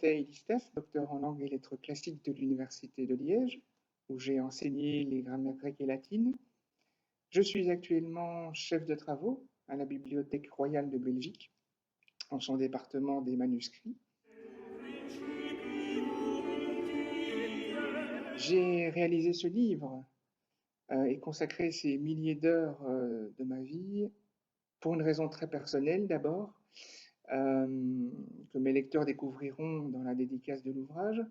Matthij Listef, docteur en langue et lettres classiques de l'Université de Liège, où j'ai enseigné les grammaires grecques et latines. Je suis actuellement chef de travaux à la Bibliothèque royale de Belgique, en son département des manuscrits. J'ai réalisé ce livre et consacré ces milliers d'heures de ma vie pour une raison très personnelle d'abord, que mes lecteurs découvriront dans la dédicace de l'ouvrage,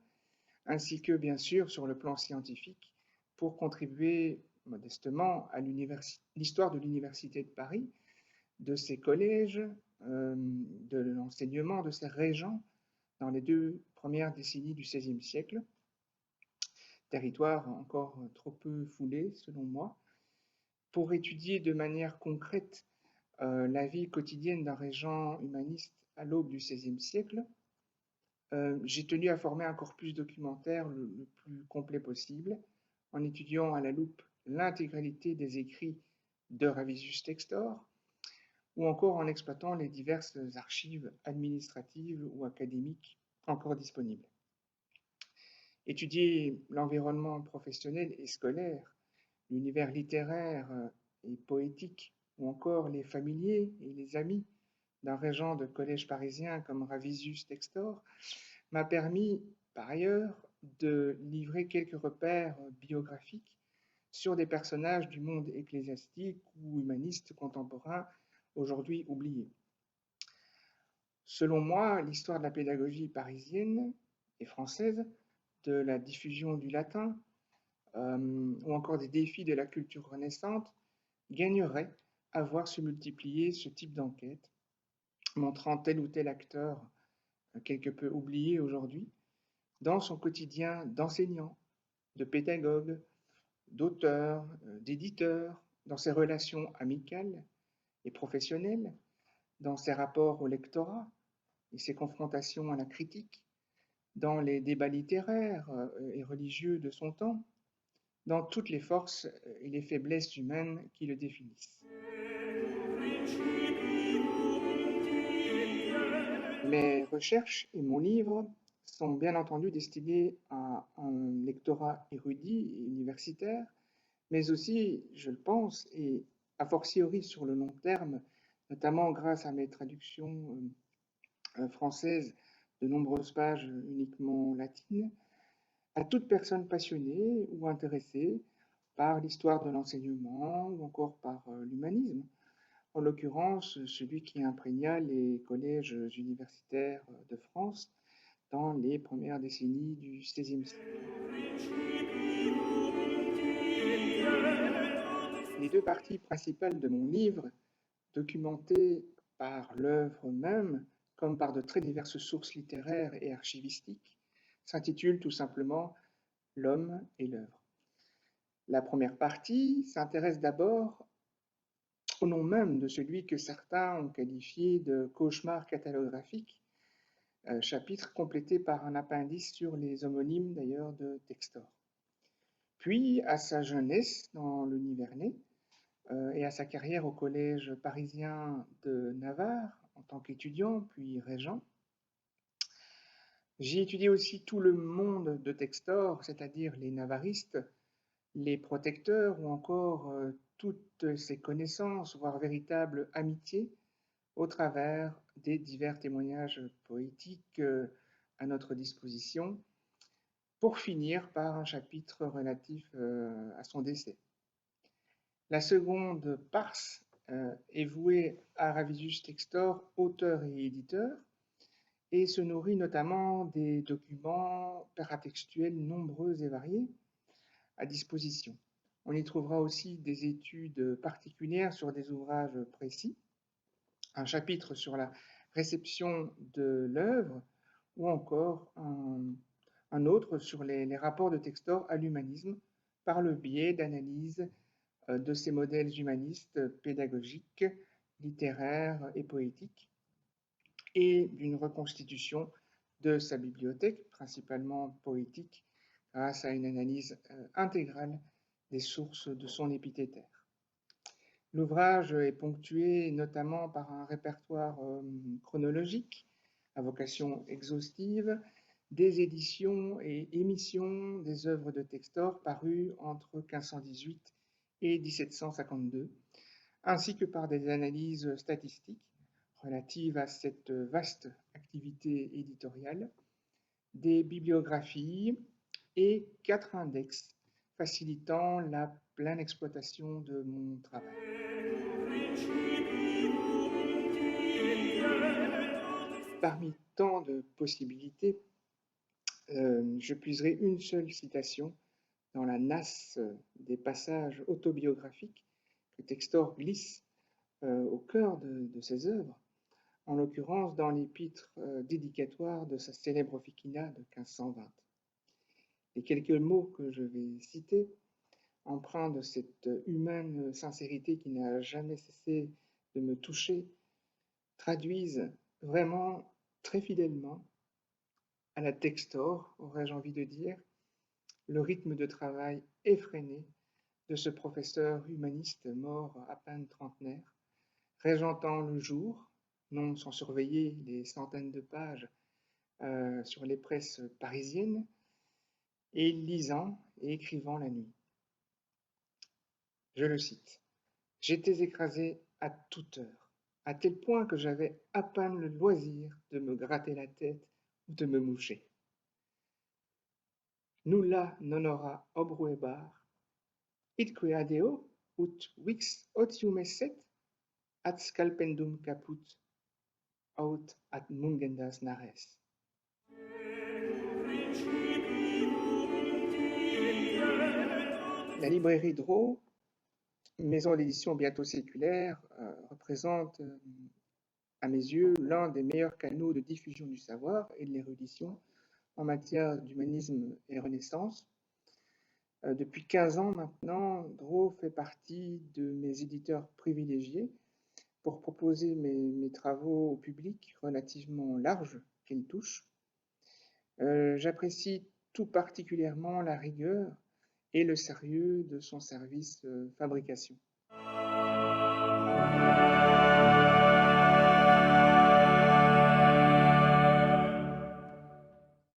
ainsi que bien sûr sur le plan scientifique, pour contribuer modestement à l'histoire de l'Université de Paris, de ses collèges, de l'enseignement de ses régents dans les 2 premières décennies du XVIe siècle, territoire encore trop peu foulé selon moi, pour étudier de manière concrète la vie quotidienne d'un régent humaniste à l'aube du XVIe siècle. J'ai tenu à former un corpus documentaire le plus complet possible, en étudiant à la loupe l'intégralité des écrits de Ravisius Textor, ou encore en exploitant les diverses archives administratives ou académiques encore disponibles. Étudier l'environnement professionnel et scolaire, l'univers littéraire et poétique, ou encore les familiers et les amis d'un régent de collège parisien comme Ravisius Textor, m'a permis, par ailleurs, de livrer quelques repères biographiques sur des personnages du monde ecclésiastique ou humaniste contemporain, aujourd'hui oubliés. Selon moi, l'histoire de la pédagogie parisienne et française, de la diffusion du latin, ou encore des défis de la culture renaissante, gagnerait à voir se multiplier ce type d'enquête, montrant tel ou tel acteur quelque peu oublié aujourd'hui, dans son quotidien d'enseignant, de pédagogue, d'auteur, d'éditeur, dans ses relations amicales et professionnelles, dans ses rapports au lectorat et ses confrontations à la critique, dans les débats littéraires et religieux de son temps, dans toutes les forces et les faiblesses humaines qui le définissent. Mes recherches et mon livre sont bien entendu destinés à un lectorat érudit et universitaire, mais aussi, je le pense, et a fortiori sur le long terme, notamment grâce à mes traductions françaises de nombreuses pages uniquement latines, à toute personne passionnée ou intéressée par l'histoire de l'enseignement ou encore par l'humanisme, en l'occurrence celui qui imprégna les collèges universitaires de France dans les premières décennies du XVIe siècle. Les 2 parties principales de mon livre, documentées par l'œuvre même, comme par de très diverses sources littéraires et archivistiques, s'intitulent tout simplement « L'homme et l'œuvre ». La première partie s'intéresse d'abord au nom même de celui que certains ont qualifié de cauchemar catalographique, chapitre complété par un appendice sur les homonymes d'ailleurs de Textor. Puis à sa jeunesse dans le Nivernais et à sa carrière au collège parisien de Navarre en tant qu'étudiant puis régent. J'ai étudié aussi tout le monde de Textor, c'est-à-dire les navaristes, les protecteurs ou encore toutes ses connaissances, voire véritable amitié, au travers des divers témoignages poétiques à notre disposition, pour finir par un chapitre relatif à son décès. La seconde parse est vouée à Ravisius Textor, auteur et éditeur, et se nourrit notamment des documents paratextuels nombreux et variés à disposition. On y trouvera aussi des études particulières sur des ouvrages précis, un chapitre sur la réception de l'œuvre, ou encore un autre sur les rapports de Textor à l'humanisme par le biais d'analyse de ses modèles humanistes pédagogiques, littéraires et poétiques, et d'une reconstitution de sa bibliothèque, principalement poétique, grâce à une analyse intégrale des sources de son épithétaire. L'ouvrage est ponctué notamment par un répertoire chronologique à vocation exhaustive, des éditions et émissions des œuvres de Textor parues entre 1518 et 1752, ainsi que par des analyses statistiques relatives à cette vaste activité éditoriale, des bibliographies et 4 index facilitant la pleine exploitation de mon travail. Parmi tant de possibilités, je puiserai une seule citation dans la nasse des passages autobiographiques que Textor glisse au cœur de ses œuvres, en l'occurrence dans l'épître dédicatoire de sa célèbre Officina de 1520. Les quelques mots que je vais citer, empreints de cette humaine sincérité qui n'a jamais cessé de me toucher, traduisent vraiment très fidèlement à la Textor, aurais-je envie de dire, le rythme de travail effréné de ce professeur humaniste mort à peine trentenaire, régentant le jour, non sans surveiller les centaines de pages sur les presses parisiennes, et lisant et écrivant la nuit. Je le cite. « J'étais écrasé à toute heure, à tel point que j'avais à peine le loisir de me gratter la tête ou de me moucher. Nulla non ora obruebar, idque adeo, ut vix otium esset, ad scalpendum caput, aut ad mungendas nares. » La librairie Drault, maison d'édition bientôt séculaire, représente, à mes yeux, l'un des meilleurs canaux de diffusion du savoir et de l'érudition en matière d'humanisme et Renaissance. Depuis 15 ans maintenant, Drault fait partie de mes éditeurs privilégiés pour proposer mes travaux au public relativement large qu'il touche. J'apprécie tout particulièrement la rigueur et le sérieux de son service fabrication.